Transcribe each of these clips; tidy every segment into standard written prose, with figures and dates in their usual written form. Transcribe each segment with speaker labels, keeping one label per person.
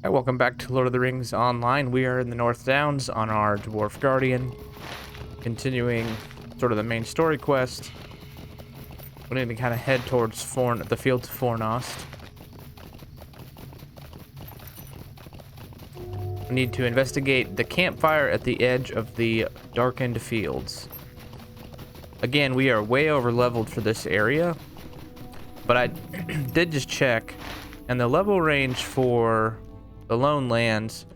Speaker 1: Hi, welcome back to Lord of the Rings Online. We are in the North Downs on our Dwarf Guardian, continuing sort of the main story quest. We need to kind of head towards the fields of Fornost. We need to investigate the campfire at the edge of the darkened fields. Again, we are way over leveled for this area, but I did just check, and the level range for the Lone Lands,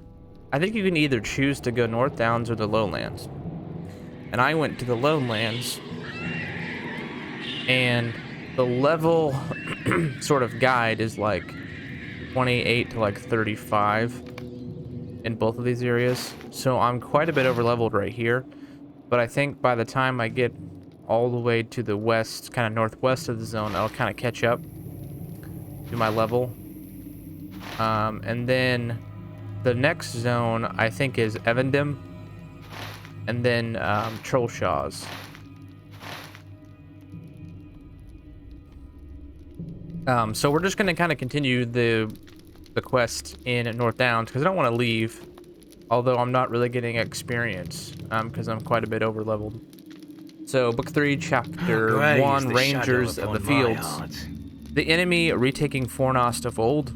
Speaker 1: I think you can either choose to go North Downs or the Lowlands. And I went to the Lone Lands, and the level sort of guide is like 28 to like 35 in both of these areas. So I'm quite a bit over leveled right here, but I think by the time I get all the way to the west, kind of northwest of the zone, I'll kind of catch up to my level. And then the next zone I think is Evendim, and then Trollshaws. So we're just going to kind of continue the quest in North Downs because I don't want to leave, although I'm not really getting experience because I'm quite a bit over leveled. So book 3 chapter 1, Rangers of the Fields. The enemy retaking Fornost of old.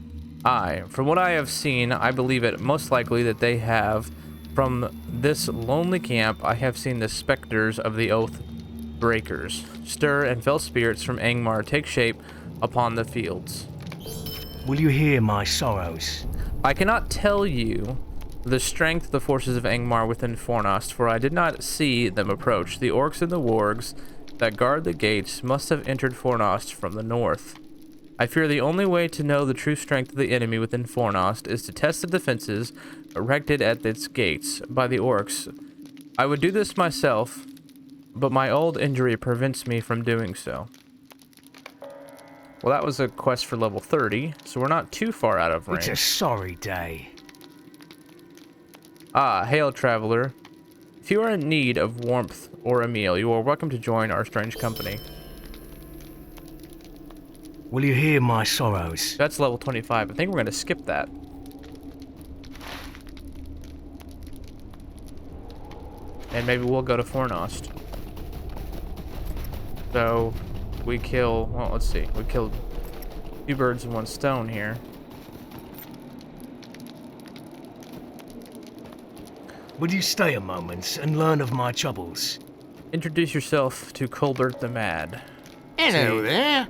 Speaker 1: From what I have seen, I believe it most likely that they have. From this lonely camp, I have seen the specters of the oath breakers stir, and fell spirits from Angmar take shape upon the fields.
Speaker 2: Will you hear my sorrows?
Speaker 1: I cannot tell you the strength of the forces of Angmar within Fornost, for I did not see them approach. The orcs and the wargs that guard the gates must have entered Fornost from the north. I fear the only way to know the true strength of the enemy within Fornost is to test the defenses erected at its gates by the orcs. I would do this myself, but my old injury prevents me from doing so. Well, that was a quest for level 30, so we're not too far out of range.
Speaker 2: It's a sorry day.
Speaker 1: Hail, traveler. If you are in need of warmth or a meal, you are welcome to join our strange company.
Speaker 2: Will you hear my sorrows?
Speaker 1: That's level 25. I think we're going to skip that. And maybe we'll go to Fornost. So, we kill... Well, let's see. We killed 2 birds with 1 stone here.
Speaker 2: Will you stay a moment and learn of my troubles?
Speaker 1: Introduce yourself to Colbert the Mad.
Speaker 3: Hello there.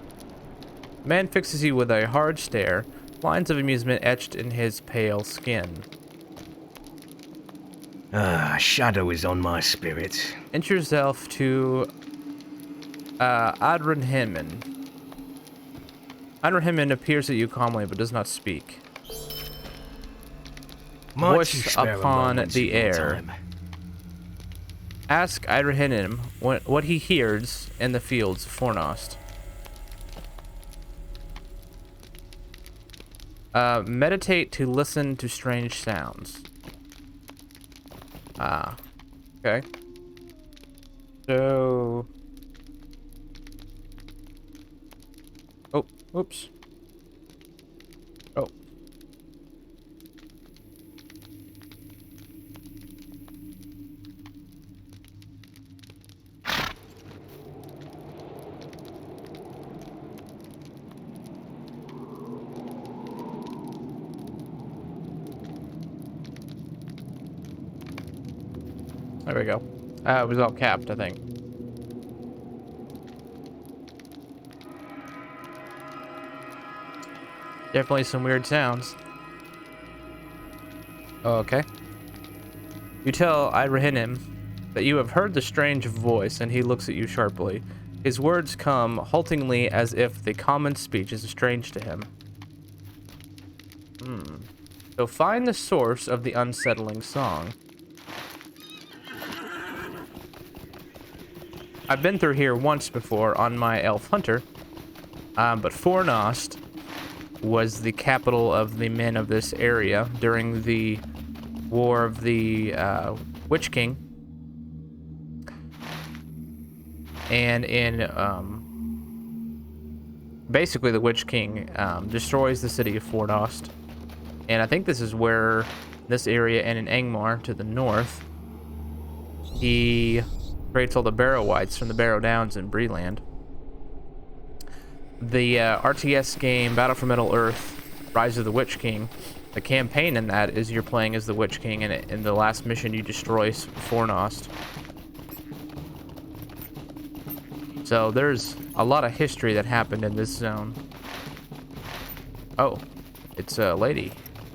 Speaker 1: Man fixes you with a hard stare, lines of amusement etched in his pale skin.
Speaker 2: Shadow is on my spirit.
Speaker 1: Introduce yourself to Adrenhimen. Adrenhimen appears at you calmly but does not speak. Voice upon the air. Ask Adrenhimen what he hears in the fields of Fornost. Meditate to listen to strange sounds. Okay. So... Oh, whoops. Oh. There we go. It was all capped, I think. Definitely some weird sounds. Okay. You tell Adrenhimen that you have heard the strange voice, and he looks at you sharply. His words come haltingly as if the common speech is strange to him. So find the source of the unsettling song. I've been through here once before on my elf hunter, but Fornost was the capital of the men of this area during the War of the Witch King. And in basically the Witch King destroys the city of Fornost And I think this is where this area and in Angmar to the north, he creates all the Barrow Whites from the Barrow Downs in Breland. The RTS game Battle for Middle-earth Rise of the Witch King, the campaign in that is you're playing as the Witch King, and in the last mission you destroy Fornost. So there's a lot of history that happened in this zone. Oh, it's a lady.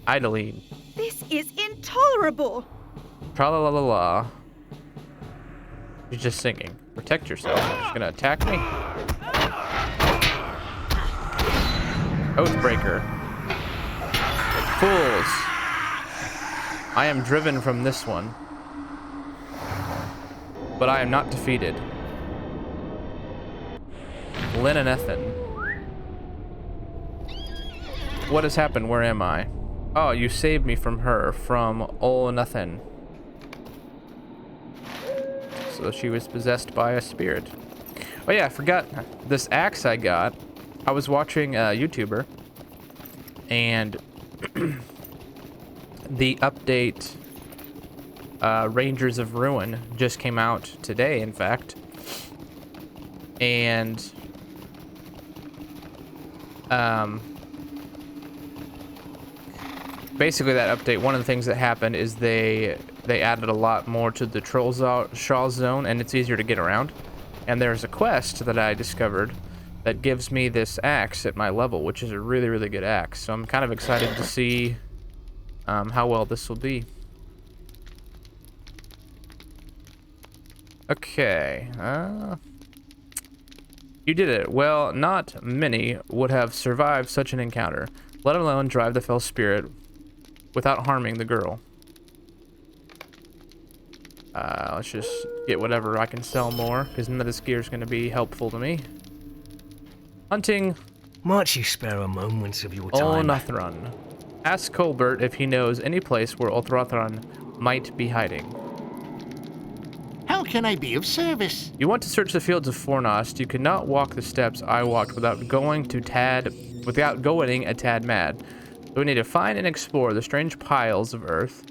Speaker 1: Idaline.
Speaker 4: This is intolerable!
Speaker 1: Tra-la-la-la-la. She's just singing. Protect yourself. She's gonna attack me. Oathbreaker. Fools. I am driven from this one. But I am not defeated. Linanethan. What has happened? Where am I? Oh, you saved me from her, from Olnathan. So she was possessed by a spirit. Oh yeah, I forgot this axe I got. I was watching a YouTuber, and the update Rangers of Ruin just came out today, in fact. And basically that update, one of the things that happened is they added a lot more to the Shaw zone, and it's easier to get around. And there's a quest that I discovered that gives me this axe at my level, which is a really, really good axe. So I'm kind of excited to see how well this will be. Okay. You did it. Well, not many would have survived such an encounter, let alone drive the fell spirit without harming the girl. Let's just get whatever I can sell more, because none of this gear is going to be helpful to me. Hunting.
Speaker 2: Might you spare a moment of your time?
Speaker 1: Olnathron. Ask Colbert if he knows any place where Olthrathron might be hiding.
Speaker 3: How can I be of service?
Speaker 1: You want to search the fields of Fornost. You cannot walk the steps I walked without going a tad mad. So we need to find and explore the strange piles of earth.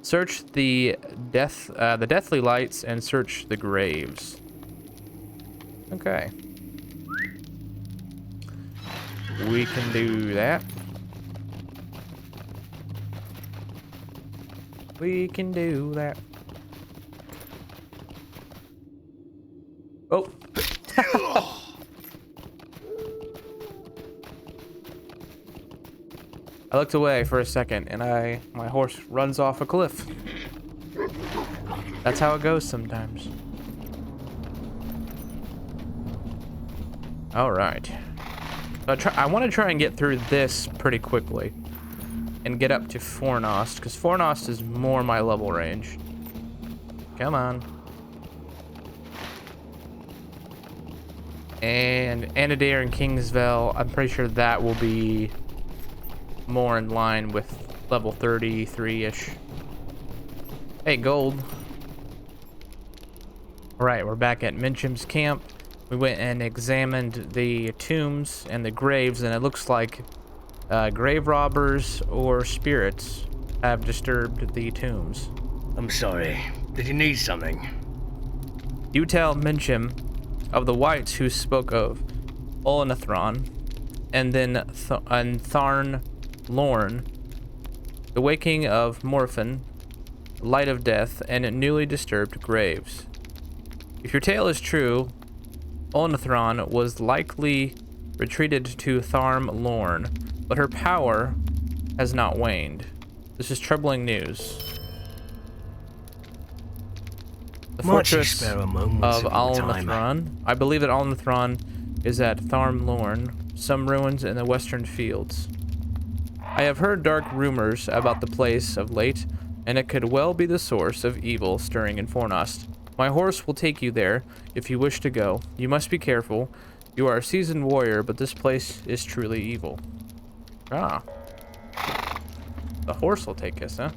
Speaker 1: Search the deathly lights and search the graves. Okay. We can do that. We can do that. Oh. I looked away for a second, and my horse runs off a cliff. That's how it goes sometimes. All right. I want to try and get through this pretty quickly and get up to Fornost, because Fornost is more my level range. Come on. And Anadir and Kingsville, I'm pretty sure that will be more in line with level 33-ish. Hey, gold. Alright, we're back at Minchim's camp. We went and examined the tombs and the graves, and it looks like grave robbers or spirits have disturbed the tombs.
Speaker 2: I'm sorry. Did you need something?
Speaker 1: You tell Minchim of the whites who spoke of Olnathron, and then Tharn Lorn, the waking of Morphin, light of death, and newly disturbed graves. If your tale is true, Olnathron was likely retreated to Tharm Lorn, but her power has not waned. This is troubling news. The fortress of Olnathron. I believe that Olnathron is at Tharm Lorn, some ruins in the western fields. I have heard dark rumors about the place of late, and it could well be the source of evil stirring in Fornost. My horse will take you there if you wish to go. You must be careful. You are a seasoned warrior, but this place is truly evil. Ah. The horse will take us, huh?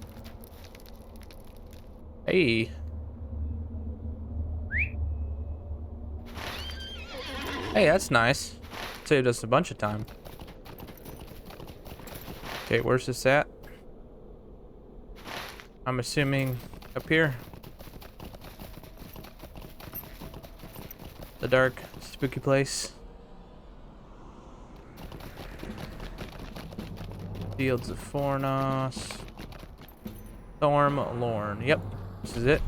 Speaker 1: Hey. Hey, that's nice. Saved us a bunch of time. Okay, where's this at? I'm assuming up here. The dark, spooky place. Fields of Fornost. Storm Lorn. Yep, this is it.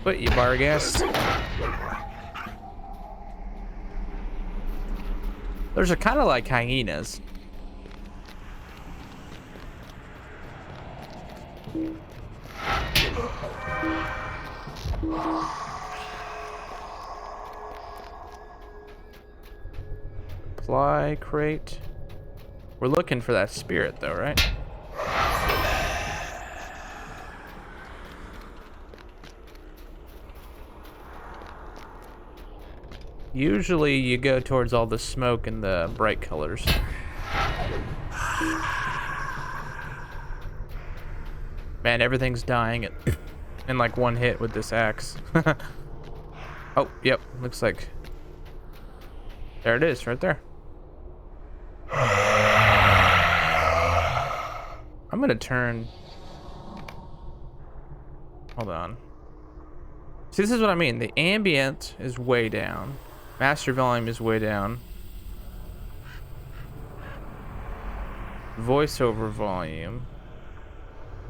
Speaker 1: What, you barghast? Those are kind of like hyenas. Supply crate. We're looking for that spirit though, right? Usually you go towards all the smoke and the bright colors. Man, everything's dying in like one hit with this axe. Oh, yep, looks like there it is, right there. I'm gonna turn. Hold on. See, this is what I mean. The ambient is way down. Master volume is way down. Voiceover volume.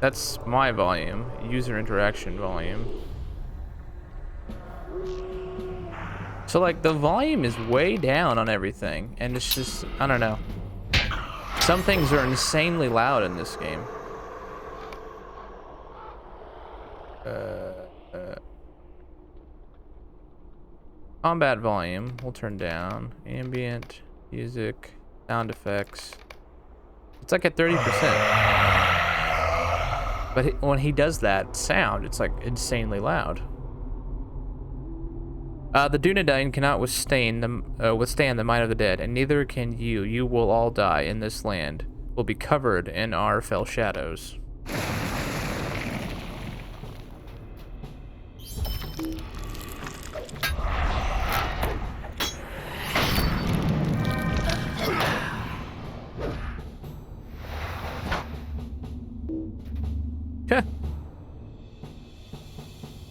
Speaker 1: That's my volume. User interaction volume. So like the volume is way down on everything, and it's just, I don't know. Some things are insanely loud in this game. Combat volume, we'll turn down. Ambient, music, sound effects. It's like at 30%. But when he does that sound, it's like insanely loud. The Dunedain cannot withstand the might of the dead, and neither can you. You will all die in this land. Will be covered in our fell shadows.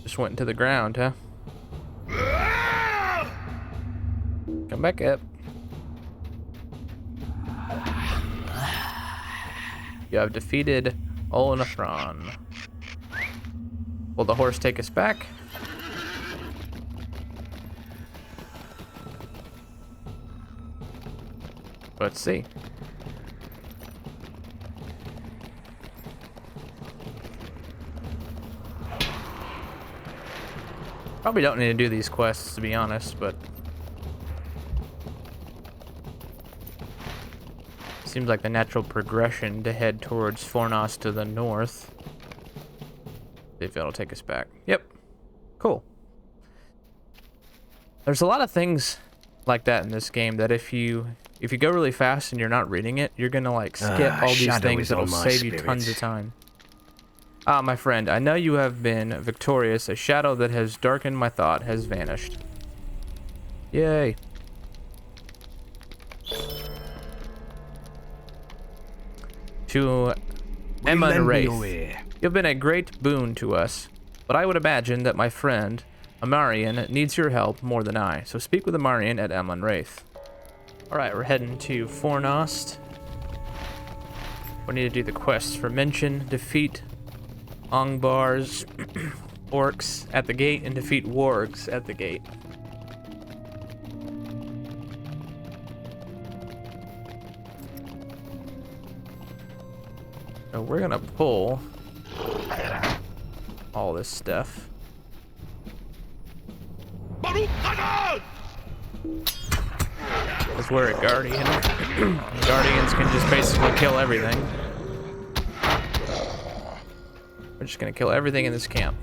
Speaker 1: Just went into the ground, huh? Come back up. You have defeated Olnathron. Will the horse take us back? Let's see. Probably don't need to do these quests, to be honest, but seems like the natural progression to head towards Fornost to the north. See if it'll take us back. Yep. Cool. There's a lot of things like that in this game that if you go really fast and you're not reading it, you're gonna like skip all these things that'll save you tons of time. Ah, my friend, I know you have been victorious. A shadow that has darkened my thought has vanished. Yay. To Emma and Wraith, you've been a great boon to us, but I would imagine that my friend, Amarian, needs your help more than I, so speak with Amarian at Emma and Wraith. Alright, we're heading to Fornost. We need to do the quests for mention, defeat Ongbars, orcs at the gate, and defeat wargs at the gate. So we're gonna pull all this stuff. Because we're a guardian. Guardians can just basically kill everything. We're just gonna kill everything in this camp.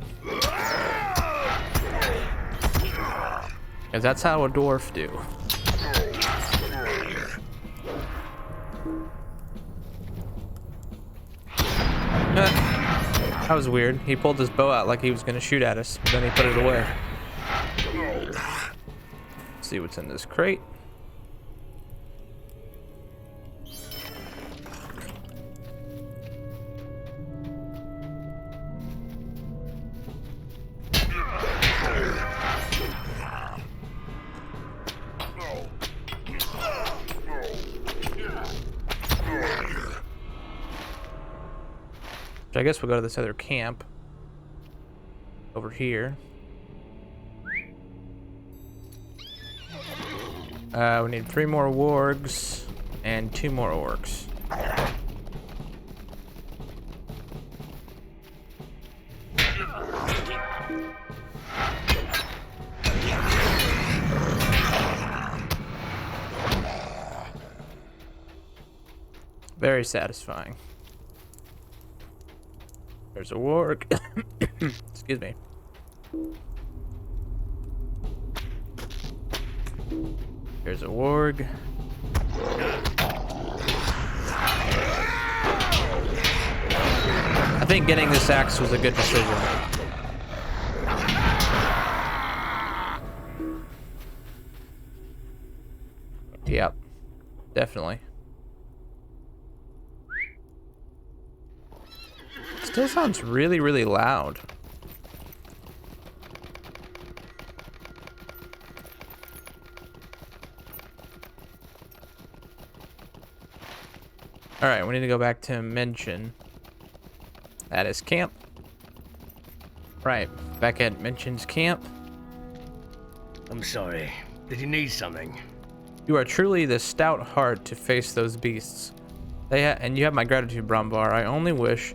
Speaker 1: Because that's how a dwarf do. That was weird. He pulled his bow out like he was gonna shoot at us, but then he put it away. Let's see what's in this crate. So I guess we'll go to this other camp over here. We need 3 more wargs and 2 more orcs. Very satisfying. There's a warg. Excuse me. There's a warg. I think getting this axe was a good decision. Yep, definitely. Still sounds really, really loud. All right, we need to go back to Mention. That is camp. Right, back at Mention's camp.
Speaker 2: I'm sorry. Did you need something?
Speaker 1: You are truly the stout heart to face those beasts. And you have my gratitude, Brombar. I only wish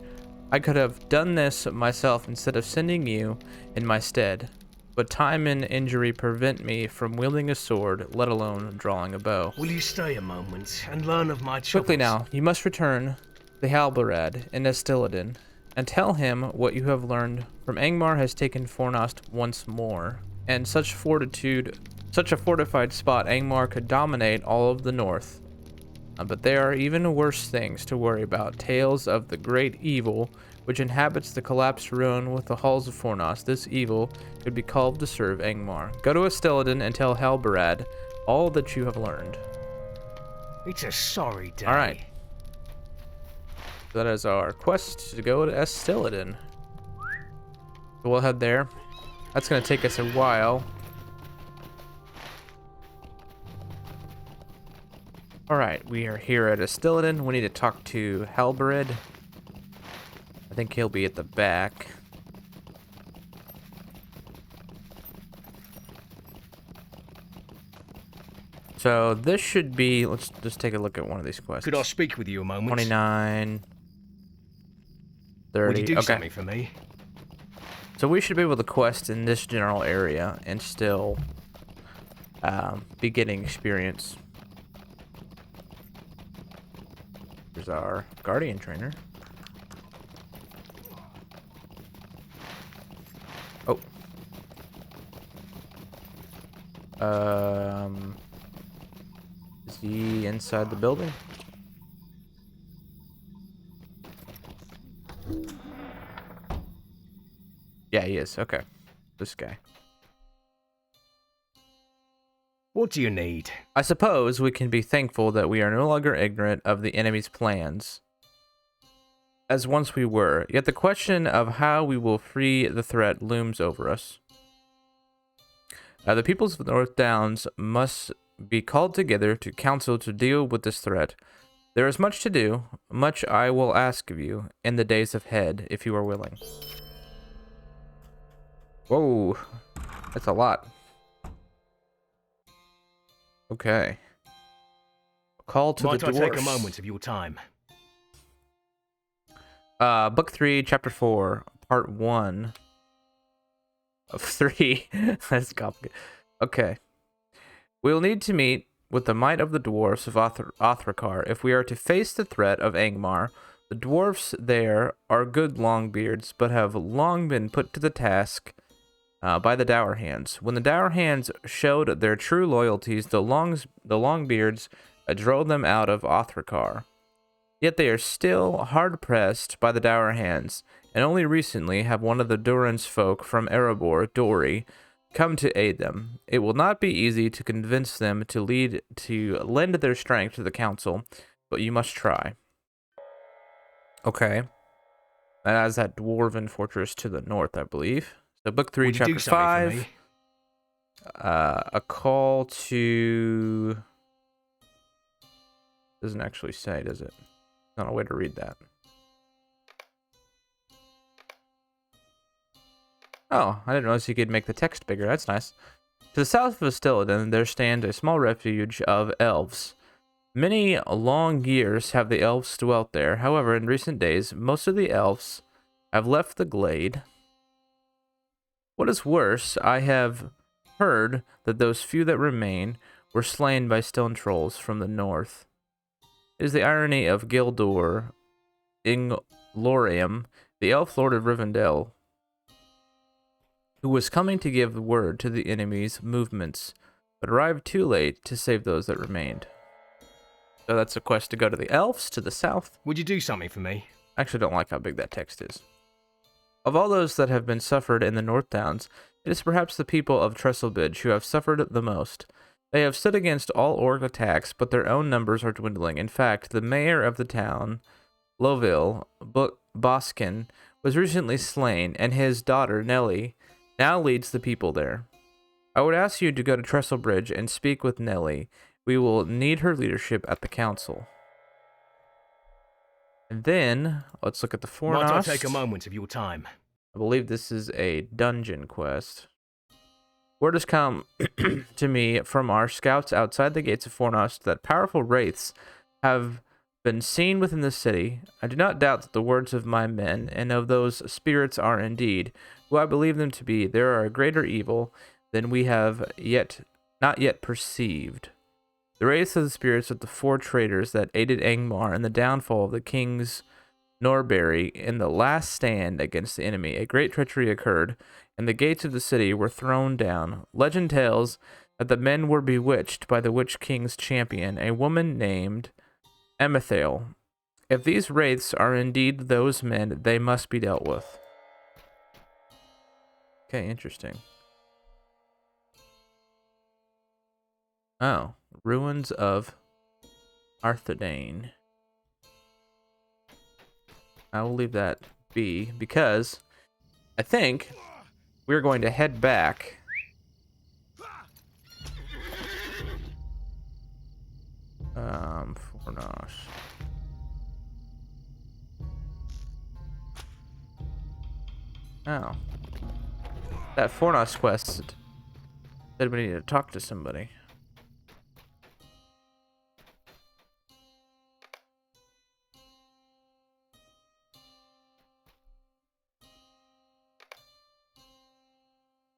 Speaker 1: I could have done this myself instead of sending you in my stead. But time and injury prevent me from wielding a sword, let alone drawing a bow.
Speaker 2: Will you stay a moment and learn of my troubles?
Speaker 1: Quickly now, you must return the Halberad in Estilidon, and tell him what you have learned from Angmar has taken Fornost once more. And such a fortified spot, Angmar could dominate all of the north. But there are even worse things to worry about. Tales of the great evil which inhabits the collapsed ruin with the halls of Fornost. This evil could be called to serve Angmar. Go to Estilidon and tell Halberad all that you have learned.
Speaker 2: It's a sorry day.
Speaker 1: All right. That is our quest to go to Estilidon. So we'll head there. That's going to take us a while. Alright, we are here at Estilidon. We need to talk to Halberad. I think he'll be at the back. So this should be, let's just take a look at one of these quests.
Speaker 2: Could I speak with you a moment?
Speaker 1: 29, 30,
Speaker 2: Would you do
Speaker 1: okay.
Speaker 2: something for me?
Speaker 1: So we should be able to quest in this general area and still be getting experience. Here's our guardian trainer. Oh. Is he inside the building? Yeah, he is. Okay. This guy.
Speaker 2: What do you need?
Speaker 1: I suppose we can be thankful that we are no longer ignorant of the enemy's plans, as once we were. Yet the question of how we will free the threat looms over us. The peoples of the North Downs must be called together to council to deal with this threat. There is much to do, much I will ask of you in the days ahead, if you are willing. Whoa, that's a lot. Okay. Call to
Speaker 2: Might
Speaker 1: the
Speaker 2: I
Speaker 1: dwarfs.
Speaker 2: take a moment of your time?
Speaker 1: Book 3, Chapter 4, Part 1 of 3. That's complicated. Okay. We'll need to meet with the might of the dwarfs of Othrakar if we are to face the threat of Angmar. The dwarfs there are good Longbeards, but have long been put to the task by the Dour Hands. When the Dour Hands showed their true loyalties, the Longbeards drove them out of Othrakar. Yet they are still hard-pressed by the Dour Hands, and only recently have one of the Duran's folk from Erebor, Dori, come to aid them. It will not be easy to convince them to lend their strength to the council, but you must try. Okay. That is that dwarven fortress to the north, I believe. So book 3,
Speaker 2: Would you do
Speaker 1: Chapter
Speaker 2: something for
Speaker 1: 5.
Speaker 2: me?
Speaker 1: A call to... Doesn't actually say, does it? Not a way to read that. Oh, I didn't notice you could make the text bigger. That's nice. To the south of Stelliden, there stands a small refuge of elves. Many long years have the elves dwelt there. However, in recent days, most of the elves have left the glade. What is worse, I have heard that those few that remain were slain by stone trolls from the north. It is the irony of Gildor Inglorium, the elf lord of Rivendell, who was coming to give word to the enemy's movements, but arrived too late to save those that remained. So that's a quest to go to the elves to the south.
Speaker 2: Would you do something for me?
Speaker 1: I actually don't like how big that text is. Of all those that have been suffered in the North Downs, it is perhaps the people of Trestlebridge who have suffered the most. They have stood against all orc attacks, but their own numbers are dwindling. In fact, the mayor of the town, Loville Boskin, was recently slain, and his daughter, Nellie, now leads the people there. I would ask you to go to Trestlebridge and speak with Nellie. We will need her leadership at the council. And then, let's look at the Fornost.
Speaker 2: Might I take a moment of your time?
Speaker 1: I believe this is a dungeon quest. Word has come to me from our scouts outside the gates of Fornost that powerful wraiths have been seen within the city. I do not doubt that the words of my men and of those spirits are indeed who I believe them to be. There are a greater evil than we have not yet perceived. The wraiths of the spirits of the four traitors that aided Angmar in the downfall of the kings Norbury in the last stand against the enemy. A great treachery occurred, and the gates of the city were thrown down. Legend tells that the men were bewitched by the Witch King's champion, a woman named Emethael. If these wraiths are indeed those men, they must be dealt with. Okay, interesting. Oh, ruins of Arthedain. I will leave that be because I think we're going to head back. Fornost. Oh. That Fornost quest said we need to talk to somebody.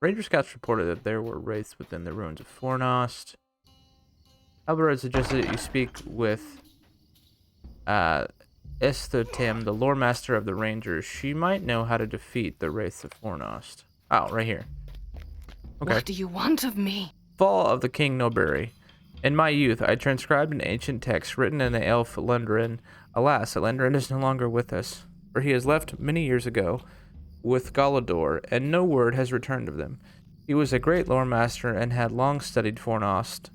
Speaker 1: Ranger scouts reported that there were wraiths within the ruins of Fornost. Albert suggested that you speak with Esthotim, the lore master of the Rangers. She might know how to defeat the wraiths of Fornost. Oh, right here. Okay.
Speaker 5: What do you want of me?
Speaker 1: Fall of the King Norbury. In my youth, I transcribed an ancient text written in the elf Lundrin. Alas, Lundrin is no longer with us, for he has left many years ago with Galador, and no word has returned of them. He was a great lore master and had long studied Fornost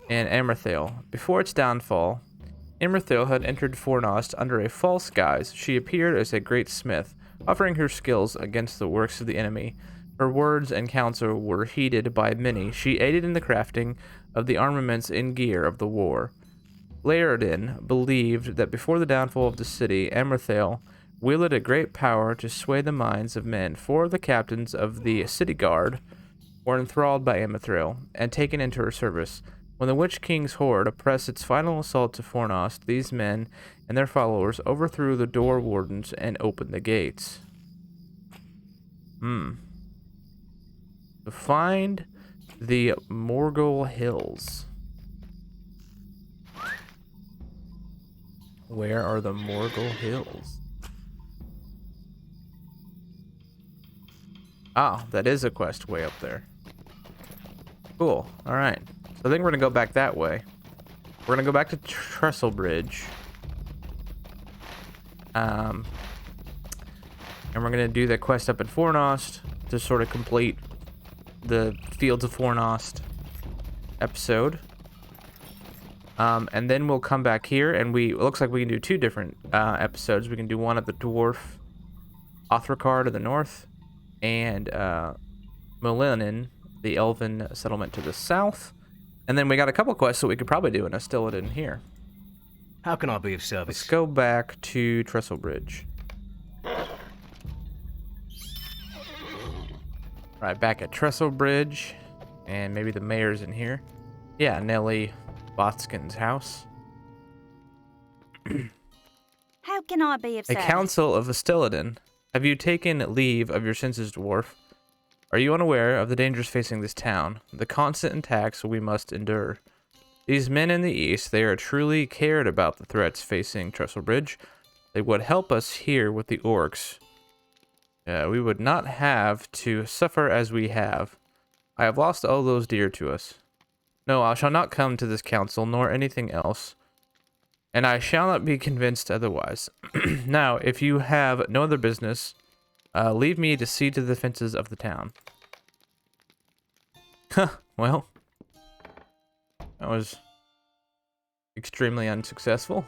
Speaker 1: and Emerthale. Before its downfall, Emerthale had entered Fornost under a false guise. She appeared as a great smith, offering her skills against the works of the enemy. Her words and counsel were heeded by many. She aided in the crafting of the armaments and gear of the war. Laerdin believed that before the downfall of the city, Emerthale wielded a great power to sway the minds of men. 4 of the captains of the city guard were enthralled by Emerthale and taken into her service. When the Witch King's horde pressed its final assault to Fornost, these men and their followers overthrew the door wardens and opened the gates. To find the Morgul Hills. Where are the Morgul Hills? Ah, that is a quest way up there. Cool. Alright. So I think we're going to go back that way. We're going to go back to Trestlebridge. And we're going to do the quest up in Fornost to sort of complete the Fields of Fornost episode. And then we'll come back here, and it looks like we can do 2 different episodes. We can do one at the Dwarf Othrakar to the north, and Melinin, the elven settlement to the south. And then we got a couple quests that we could probably do in Stelliden here.
Speaker 2: How can I be of service?
Speaker 1: Let's go back to Trestlebridge. Right, back at Trestle Bridge. And maybe the mayor's in here. Yeah, Nellie Boskin's house.
Speaker 4: How can I be of
Speaker 1: A
Speaker 4: service?
Speaker 1: council of Esteladin. Have you taken leave of your senses, Dwarf? Are you unaware of the dangers facing this town? The constant attacks we must endure. These men in the east, they are truly cared about the threats facing Trestle Bridge. They would help us here with the orcs. We would not have to suffer as we have. I have lost all those dear to us. No, I shall not come to this council, nor anything else. And I shall not be convinced otherwise. Now, if you have no other business, leave me to see to the defenses of the town. Huh, well. That was extremely unsuccessful.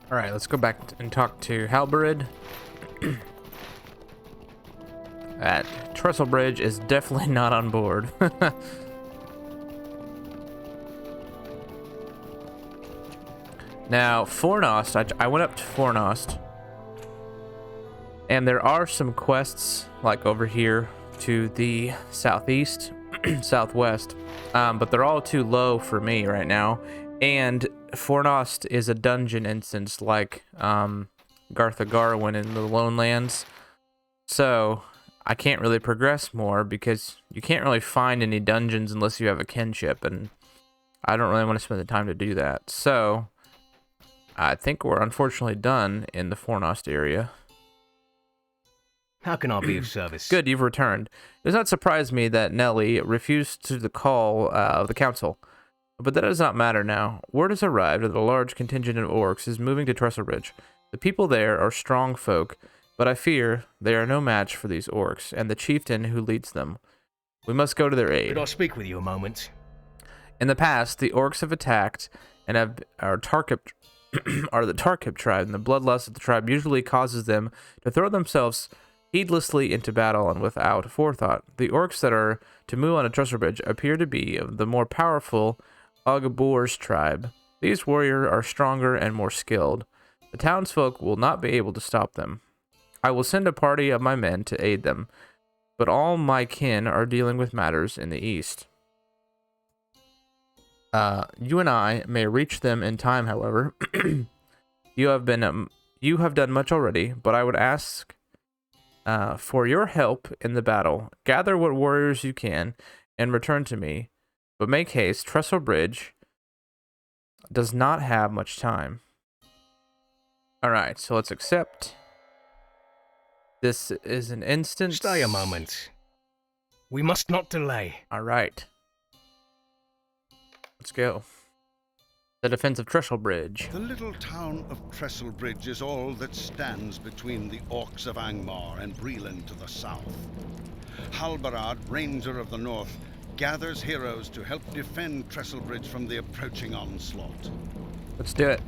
Speaker 1: Alright, let's go back and talk to Halberid. That Trestle Bridge is definitely not on board. Now, Fornost, I went up to Fornost. And there are some quests, like over here to the southeast, southwest. But they're all too low for me right now. And Fornost is a dungeon instance like Gartha Garwin in the Lone Lands. So I can't really progress more because you can't really find any dungeons unless you have a kinship, and I don't really want to spend the time to do that. So I think we're unfortunately done in the Fornost area.
Speaker 2: How can I be of service?
Speaker 1: Good, you've returned. It does not surprise me that Nellie refused to the call of the council, but that does not matter now. Word has arrived that a large contingent of orcs is moving to Trestle Bridge. The people there are strong folk, but I fear they are no match for these orcs and the chieftain who leads them. We must go to their aid.
Speaker 2: Could I speak with you a moment?
Speaker 1: In the past, the orcs have attacked and are the Tarkip tribe, and the bloodlust of the tribe usually causes them to throw themselves heedlessly into battle and without forethought. The orcs that are to move on a Trestle Bridge appear to be of the more powerful Ogbor's tribe. These warriors are stronger and more skilled. The townsfolk will not be able to stop them. I will send a party of my men to aid them, but all my kin are dealing with matters in the east. You and I may reach them in time, however. You have done much already, but I would ask for your help in the battle. Gather what warriors you can and return to me, but make haste. Trestle Bridge does not have much time. Alright, so let's accept. This is an instance.
Speaker 2: Stay a moment. We must not delay.
Speaker 1: Alright. Let's go. The defense of Trestle Bridge.
Speaker 5: The little town of Trestle Bridge is all that stands between the orcs of Angmar and Breland to the south. Halbarad, Ranger of the North, gathers heroes to help defend Trestle Bridge from the approaching onslaught.
Speaker 1: Let's do it.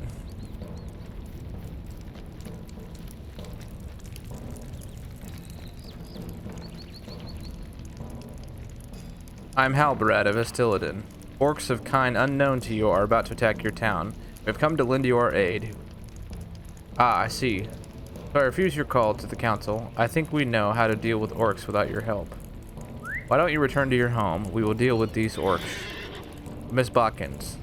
Speaker 1: I'm Halbarad of Esteladin. Orcs of kind unknown to you are about to attack your town. We have come to lend you our aid. Ah, I see. So I refuse your call to the council. I think we know how to deal with orcs without your help. Why don't you return to your home? We will deal with these orcs. Miss Botkins.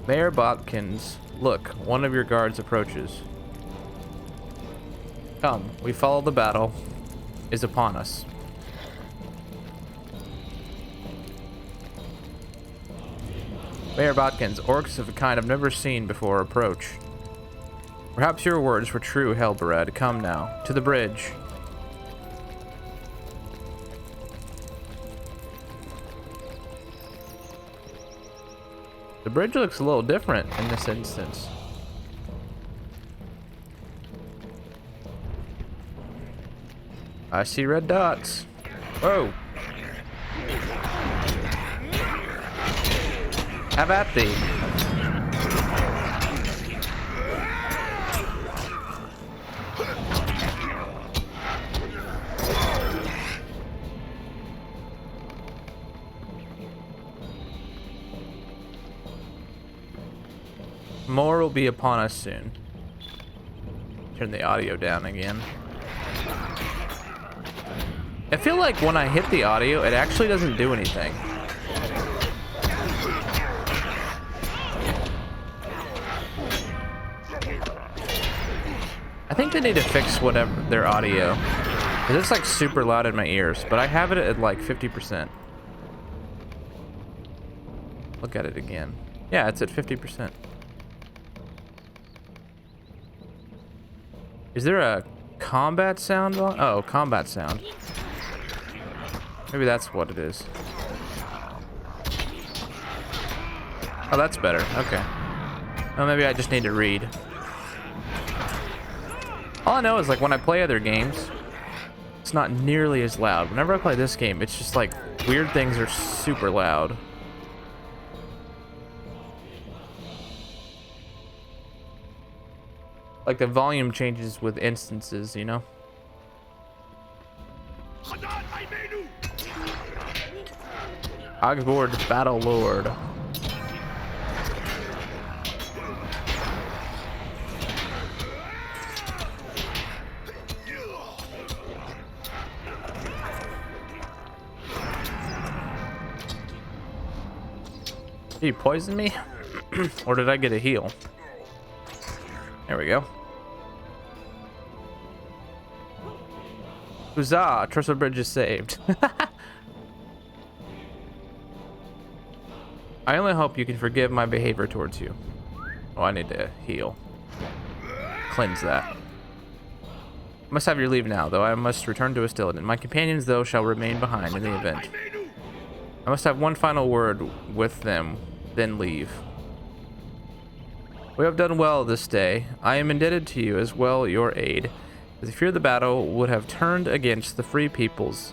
Speaker 1: Mayor Botkins, look, one of your guards approaches. Come, we follow the battle is upon us. Mayor Botkins, orcs of a kind I've never seen before approach. Perhaps your words were true, Halbarad. Come now, to the bridge. The bridge looks a little different in this instance. I see red dots. Whoa. Have at thee. More will be upon us soon. Turn the audio down again. I feel like when I hit the audio, it actually doesn't do anything. I think they need to fix whatever their audio. 'Cause it's like super loud in my ears, but I have it at like 50%. Look at it again. Yeah, it's at 50%. Is there a combat sound on? Oh, combat sound. Maybe that's what it is. Oh, that's better. Okay. Oh, maybe I just need to read. All I know is like when I play other games, it's not nearly as loud. Whenever I play this game, it's just like weird things are super loud. Like the volume changes with instances, you know? Ogboard Battle Lord. Did he poison me? Or did I get a heal? There we go. Huzzah! Trestle Bridge is saved. I only hope you can forgive my behavior towards you. Oh, I need to heal. Cleanse that. I must have your leave now, though I must return to Astilladin. My companions, though, shall remain behind in the event. I must have one final word with them, then leave. We have done well this day. I am indebted to you as well your aid, as I fear the battle would have turned against the free peoples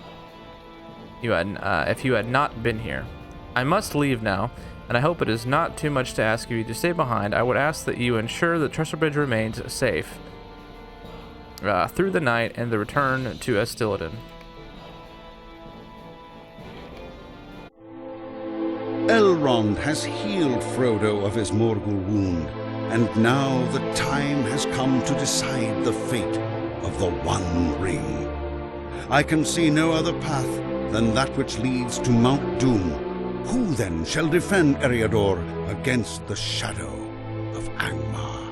Speaker 1: if you had not been here. I must leave now, and I hope it is not too much to ask you to stay behind. I would ask that you ensure that Trestle Bridge remains safe through the night and the return to Astilladin.
Speaker 5: Elrond has healed Frodo of his Morgul wound, and now the time has come to decide the fate of the One Ring. I can see no other path than that which leads to Mount Doom. Who then shall defend Eriador against the shadow of Angmar?